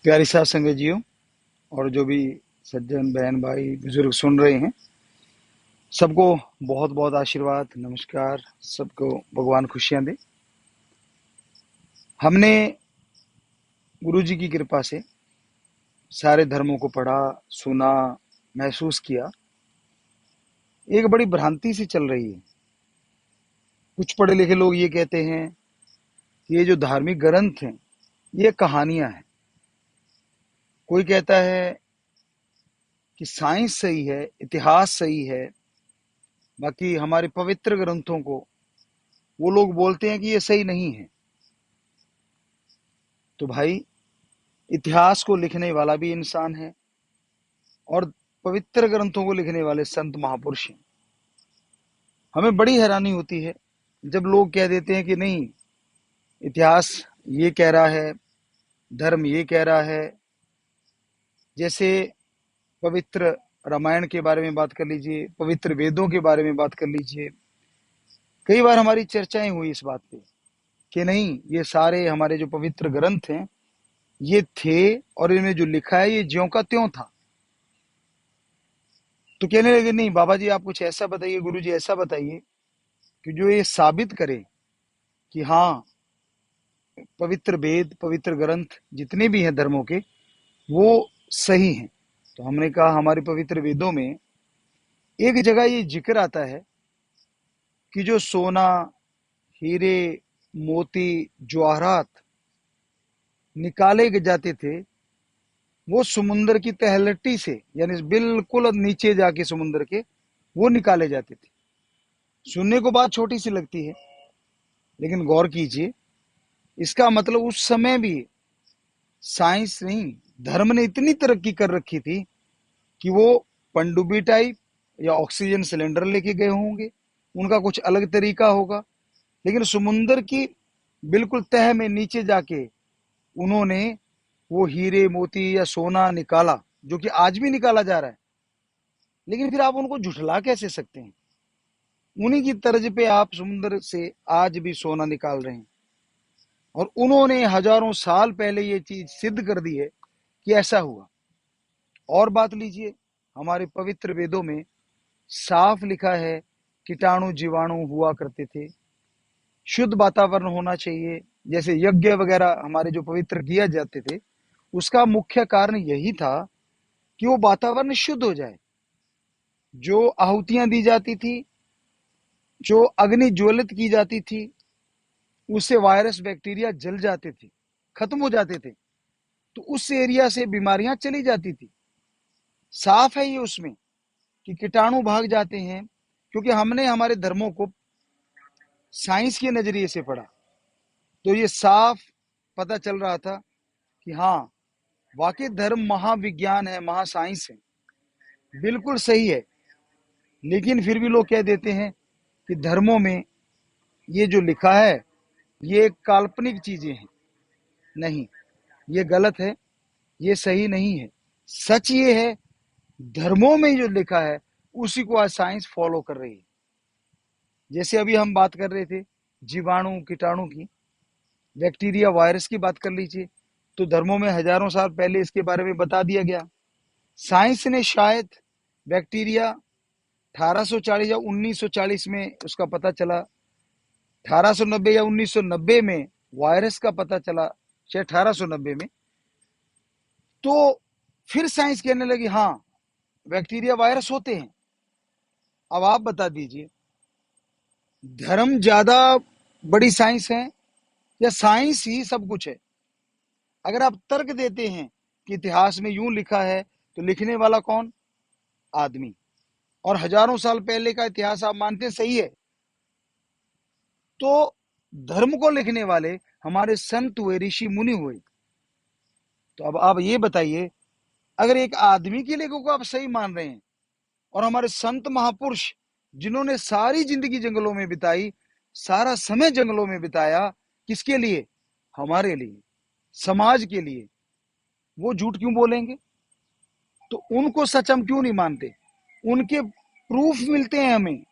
प्यारी साथ संगत और जो भी सज्जन बहन भाई बुजुर्ग सुन रहे हैं, सबको बहुत बहुत आशीर्वाद नमस्कार। सबको भगवान खुशियां दे। हमने गुरु जी की कृपा से सारे धर्मों को पढ़ा, सुना, महसूस किया। एक बड़ी भ्रांति सी चल रही है। कुछ पढ़े लिखे लोग ये कहते हैं कि ये जो धार्मिक ग्रंथ हैं ये कहानियां हैं। कोई कहता है कि साइंस सही है, इतिहास सही है। बाकी हमारे पवित्र ग्रंथों को वो लोग बोलते हैं कि ये सही नहीं है। तो भाई, इतिहास को लिखने वाला भी इंसान है और पवित्र ग्रंथों को लिखने वाले संत महापुरुष हैं। हमें बड़ी हैरानी होती है जब लोग कह देते हैं कि नहीं, इतिहास ये कह रहा है, धर्म ये कह रहा है। जैसे पवित्र रामायण के बारे में बात कर लीजिए, पवित्र वेदों के बारे में बात कर लीजिए। कई बार हमारी चर्चाएं हुई इस बात पे कि नहीं, ये सारे हमारे जो पवित्र ग्रंथ हैं ये थे और इनमें जो लिखा है ये ज्यों का त्यों था। तो कहने लगे नहीं बाबा जी, आप कुछ ऐसा बताइए, गुरु जी ऐसा बताइए कि जो ये साबित करे कि हाँ, पवित्र वेद, पवित्र ग्रंथ जितने भी हैं धर्मों के, वो सही हैं। तो हमने कहा हमारे पवित्र वेदों में एक जगह ये जिक्र आता है कि जो सोना, हीरे, मोती, जवाहरात निकाले जाते थे वो समुन्द्र की तलहटी से, यानी बिल्कुल नीचे जाके समुन्द्र के वो निकाले जाते थे। सुनने को बात छोटी सी लगती है, लेकिन गौर कीजिए, इसका मतलब उस समय भी साइंस नहीं, धर्म ने इतनी तरक्की कर रखी थी कि वो पनडुब्बी टाइप या ऑक्सीजन सिलेंडर लेके गए होंगे। उनका कुछ अलग तरीका होगा, लेकिन समुन्द्र की बिल्कुल तह में नीचे जाके उन्होंने वो हीरे मोती या सोना निकाला, जो कि आज भी निकाला जा रहा है। लेकिन फिर आप उनको झुठला कैसे सकते हैं? उन्हीं की तर्ज पे आप समुद्र से आज भी सोना निकाल रहे हैं और उन्होंने हजारों साल पहले ये चीज सिद्ध कर दी है कि ऐसा हुआ। और बात लीजिए, हमारे पवित्र वेदों में साफ लिखा है कीटाणु जीवाणु हुआ करते थे, शुद्ध वातावरण होना चाहिए। जैसे यज्ञ वगैरह हमारे जो पवित्र किए जाते थे, उसका मुख्य कारण यही था कि वो वातावरण शुद्ध हो जाए। जो आहुतियां दी जाती थी, जो अग्नि ज्वलित की जाती थी, उससे वायरस बैक्टीरिया जल जाते थे, खत्म हो जाते थे। तो उस एरिया से बीमारियां चली जाती थी। साफ है ये उसमें कि कीटाणु भाग जाते हैं, क्योंकि हमने हमारे धर्मों को साइंस के नजरिए से पढ़ा। तो ये साफ पता चल रहा था कि हाँ, वाकई धर्म महाविज्ञान है, महासाइंस है, बिल्कुल सही है। लेकिन फिर भी लोग कह देते हैं कि धर्मों में ये जो लिखा है ये काल्पनिक चीजें हैं। नहीं, ये गलत है, ये सही नहीं है। सच ये है, धर्मों में जो लिखा है उसी को आज साइंस फॉलो कर रही है। जैसे अभी हम बात कर रहे थे जीवाणु कीटाणु की, बैक्टीरिया वायरस की बात कर लीजिए, तो धर्मों में हजारों साल पहले इसके बारे में बता दिया गया। साइंस ने शायद बैक्टीरिया 1840 या 1940 में उसका पता चला, 1890 या 1990 में वायरस का पता चला, शायद 1890 में। तो फिर साइंस कहने लगी हाँ, बैक्टीरिया वायरस होते हैं। अब आप बता दीजिए, धर्म ज्यादा बड़ी साइंस है या साइंस ही सब कुछ है? अगर आप तर्क देते हैं कि इतिहास में यूं लिखा है, तो लिखने वाला कौन? आदमी। और हजारों साल पहले का इतिहास आप मानते सही है, तो धर्म को लिखने वाले हमारे संत हुए, ऋषि मुनि हुए। तो अब आप ये बताइए, अगर एक आदमी के लेखों को आप सही मान रहे हैं और हमारे संत महापुरुष जिन्होंने सारी जिंदगी जंगलों में बिताई, सारा समय जंगलों में बिताया, किसके लिए? हमारे लिए, समाज के लिए, वो झूठ क्यों बोलेंगे? तो उनको सच हम क्यों नहीं मानते? उनके प्रूफ मिलते हैं हमें।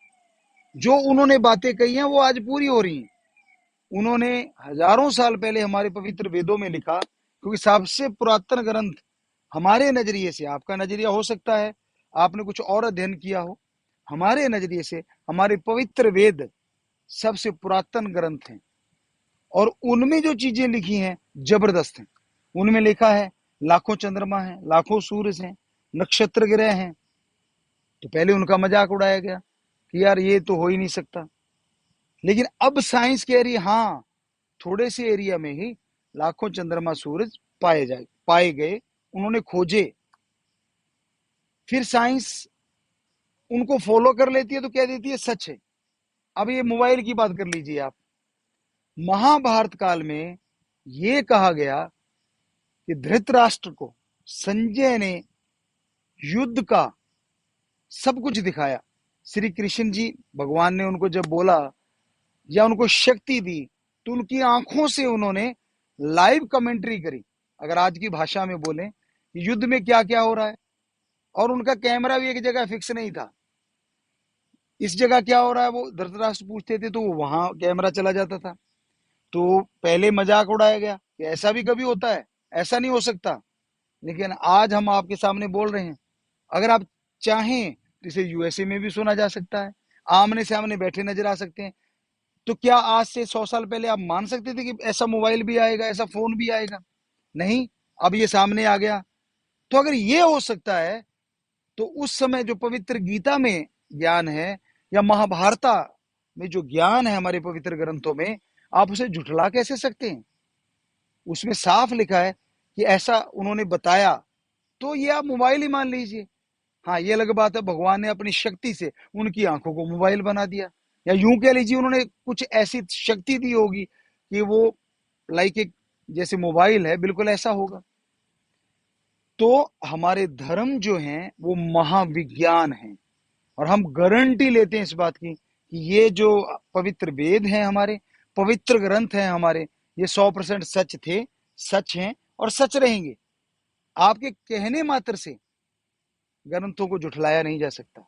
जो उन्होंने बातें कही हैं वो आज पूरी हो रही हैं। उन्होंने हजारों साल पहले हमारे पवित्र वेदों में लिखा क्योंकि सबसे पुरातन ग्रंथ हमारे नजरिए से, आपका नजरिया हो सकता है आपने कुछ और अध्ययन किया हो, हमारे नजरिए से हमारे पवित्र वेद सबसे पुरातन ग्रंथ हैं। और उनमें जो चीजें लिखी हैं जबरदस्त हैं। उनमें लिखा है लाखों चंद्रमा हैं, लाखों सूरज हैं, नक्षत्र ग्रह हैं। तो पहले उनका मजाक उड़ाया गया कि यार ये तो हो ही नहीं सकता। लेकिन अब साइंस कह रही है हाँ, थोड़े से एरिया में ही लाखों चंद्रमा सूरज पाए गए, उन्होंने खोजे। फिर साइंस उनको फॉलो कर लेती है तो कह देती है सच है। अब ये मोबाइल की बात कर लीजिए आप। महाभारत काल में ये कहा गया कि धृतराष्ट्र को संजय ने युद्ध का सब कुछ दिखाया। श्री कृष्ण जी भगवान ने उनको जब बोला या उनको शक्ति दी तो उनकी आंखों से उन्होंने लाइव कमेंट्री करी। अगर आज की भाषा में बोलें युद्ध में क्या क्या हो रहा है, और उनका कैमरा भी एक जगह फिक्स नहीं था। इस जगह क्या हो रहा है वो धृतराष्ट्र पूछते थे तो वहां कैमरा चला जाता था। तो पहले मजाक उड़ाया गया कि ऐसा भी कभी होता है, ऐसा नहीं हो सकता। लेकिन आज हम आपके सामने बोल रहे हैं, अगर आप चाहें तो इसे यूएसए में भी सुना जा सकता है, आमने सामने बैठे नजर आ सकते हैं। तो क्या आज से 100 साल पहले आप मान सकते थे कि ऐसा मोबाइल भी आएगा, ऐसा फोन भी आएगा? नहीं, अब ये सामने आ गया। तो अगर ये हो सकता है तो उस समय जो पवित्र गीता में ज्ञान है या महाभारता में जो ज्ञान है हमारे पवित्र ग्रंथों में, आप उसे झुठला कैसे सकते हैं? उसमें साफ लिखा है कि ऐसा उन्होंने बताया। तो ये आप मोबाइल ही मान लीजिए। हाँ, ये अलग बात है भगवान ने अपनी शक्ति से उनकी आंखों को मोबाइल बना दिया, या यूं कह लीजिए उन्होंने कुछ ऐसी शक्ति दी होगी कि वो लाइक एक जैसे मोबाइल है, बिल्कुल ऐसा होगा। तो हमारे धर्म जो हैं वो महाविज्ञान है, और हम गारंटी लेते हैं इस बात की कि ये जो पवित्र वेद हैं, हमारे पवित्र ग्रंथ हैं हमारे, ये 100% सच थे, सच हैं और सच रहेंगे। आपके कहने मात्र से ग्रंथों को झुठलाया नहीं जा सकता।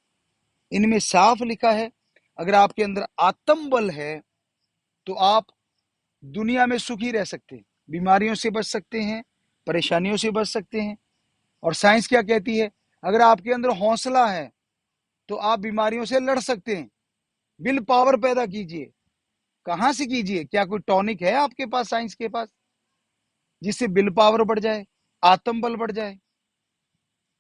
इनमें साफ लिखा है अगर आपके अंदर आत्म बल है तो आप दुनिया में सुखी रह सकते हैं, बीमारियों से बच सकते हैं, परेशानियों से बच सकते हैं। और साइंस क्या कहती है, अगर आपके अंदर हौसला है तो आप बीमारियों से लड़ सकते हैं। विल पावर पैदा कीजिए। कहां से कीजिए? क्या कोई टॉनिक है आपके पास, साइंस के पास, जिससे विल पावर बढ़ जाए, आत्म बल बढ़ जाए?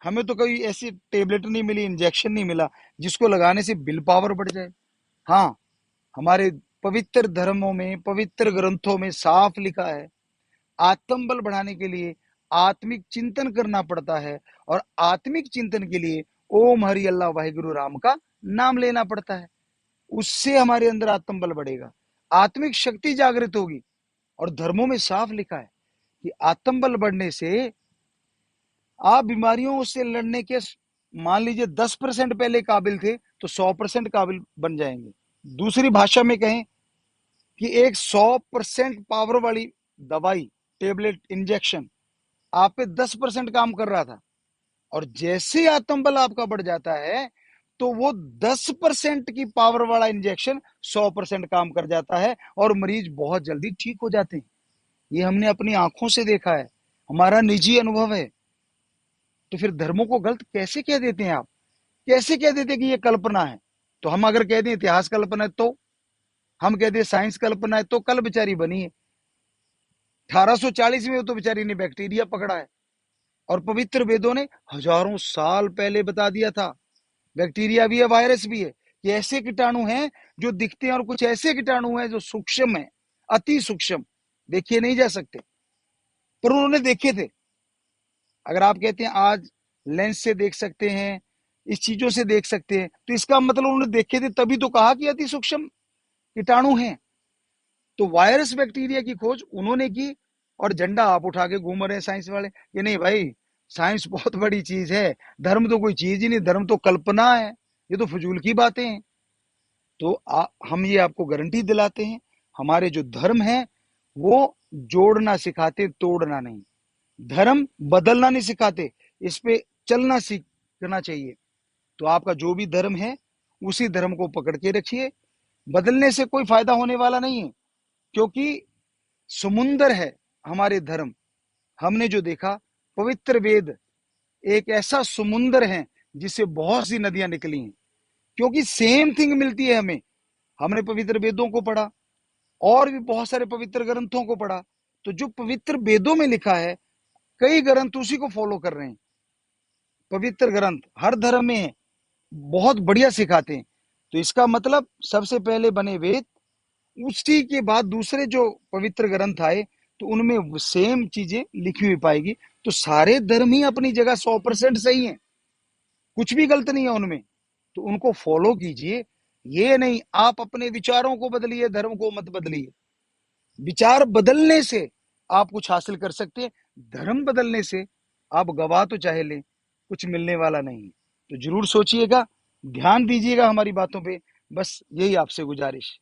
हमें तो कोई ऐसी टेबलेट नहीं मिली, इंजेक्शन नहीं मिला जिसको लगाने से विल पावर बढ़ जाए। हाँ, हमारे पवित्र धर्मों में, पवित्र ग्रंथों में साफ लिखा है आत्म बल बढ़ाने के लिए आत्मिक चिंतन करना पड़ता है, और आत्मिक चिंतन के लिए ओम हरि अल्लाह वाहिगुरु राम का नाम लेना पड़ता है। उससे हमारे अंदर आत्म बल बढ़ेगा, आत्मिक शक्ति जागृत होगी। और धर्मों में साफ लिखा है कि आत्म बल बढ़ने से आप बीमारियों से लड़ने के, मान लीजिए 10% पहले काबिल थे तो 100% काबिल बन जाएंगे। दूसरी भाषा में कहें कि एक 100% पावर वाली दवाई, टेबलेट, इंजेक्शन आप पे 10% काम कर रहा था, और जैसे आत्मबल आपका बढ़ जाता है तो वो 10% की पावर वाला इंजेक्शन 100% काम कर जाता है, और मरीज बहुत जल्दी ठीक हो जाते हैं। ये हमने अपनी आंखों से देखा है, हमारा निजी अनुभव है। तो फिर धर्मों को गलत कैसे कह देते हैं आप? कैसे कह देते हैं कि ये कल्पना है? तो हम अगर कह दें इतिहास कल्पना है, तो हम कह दें साइंस कल्पना है, तो कल बेचारी बनी है। 1840 में तो बेचारी ने बैक्टीरिया पकड़ा है, और पवित्र वेदों ने हजारों साल पहले बता दिया था बैक्टीरिया भी है, वायरस भी है। ये ऐसे कीटाणु हैं जो दिखते हैं, और कुछ ऐसे कीटाणु हैं जो सूक्ष्म है, अति सूक्ष्म, देखे नहीं जा सकते, पर उन्होंने देखे थे। अगर आप कहते हैं आज लेंस से देख सकते हैं, इस चीजों से देख सकते हैं, तो इसका मतलब उन्होंने देखे थे, तभी तो कहा कि अति सूक्ष्म कीटाणु हैं। तो वायरस बैक्टीरिया की खोज उन्होंने की, और झंडा आप उठा के घूम रहे हैं साइंस वाले कि नहीं भाई, साइंस बहुत बड़ी चीज है, धर्म तो कोई चीज ही नहीं, धर्म तो कल्पना है, ये तो फजूल की बातें हैं। तो हम ये आपको गारंटी दिलाते हैं, हमारे जो धर्म है वो जोड़ना सिखाते, तोड़ना नहीं। धर्म बदलना नहीं सिखाते, इस पे चलना सीखना चाहिए। तो आपका जो भी धर्म है उसी धर्म को पकड़ के रखिए, बदलने से कोई फायदा होने वाला नहीं है, क्योंकि समुंदर है हमारे धर्म, हमने जो देखा, पवित्र वेद एक ऐसा समुंदर है जिससे बहुत सी नदियां निकली हैं, क्योंकि सेम थिंग मिलती है हमें। हमने पवित्र वेदों को पढ़ा और भी बहुत सारे पवित्र ग्रंथों को पढ़ा, तो जो पवित्र वेदों में लिखा है, कई ग्रंथ उसी को फॉलो कर रहे हैं। पवित्र ग्रंथ हर धर्म में है, बहुत बढ़िया सिखाते हैं। तो इसका मतलब सबसे पहले बने वेद, उसी के बाद दूसरे जो पवित्र ग्रंथ आए, तो उनमें सेम चीजें लिखी हुई पाएगी। तो सारे धर्म ही अपनी जगह 100% सही है, कुछ भी गलत नहीं है उनमें। तो उनको फॉलो कीजिए। ये नहीं आप अपने विचारों को बदलिए, धर्म को मत बदलिए। विचार बदलने से आप कुछ हासिल कर सकते हैं, धर्म बदलने से आप गवा तो चाहे लें, कुछ मिलने वाला नहीं है। तो जरूर सोचिएगा, ध्यान दीजिएगा हमारी बातों पे। बस यही आपसे गुजारिश।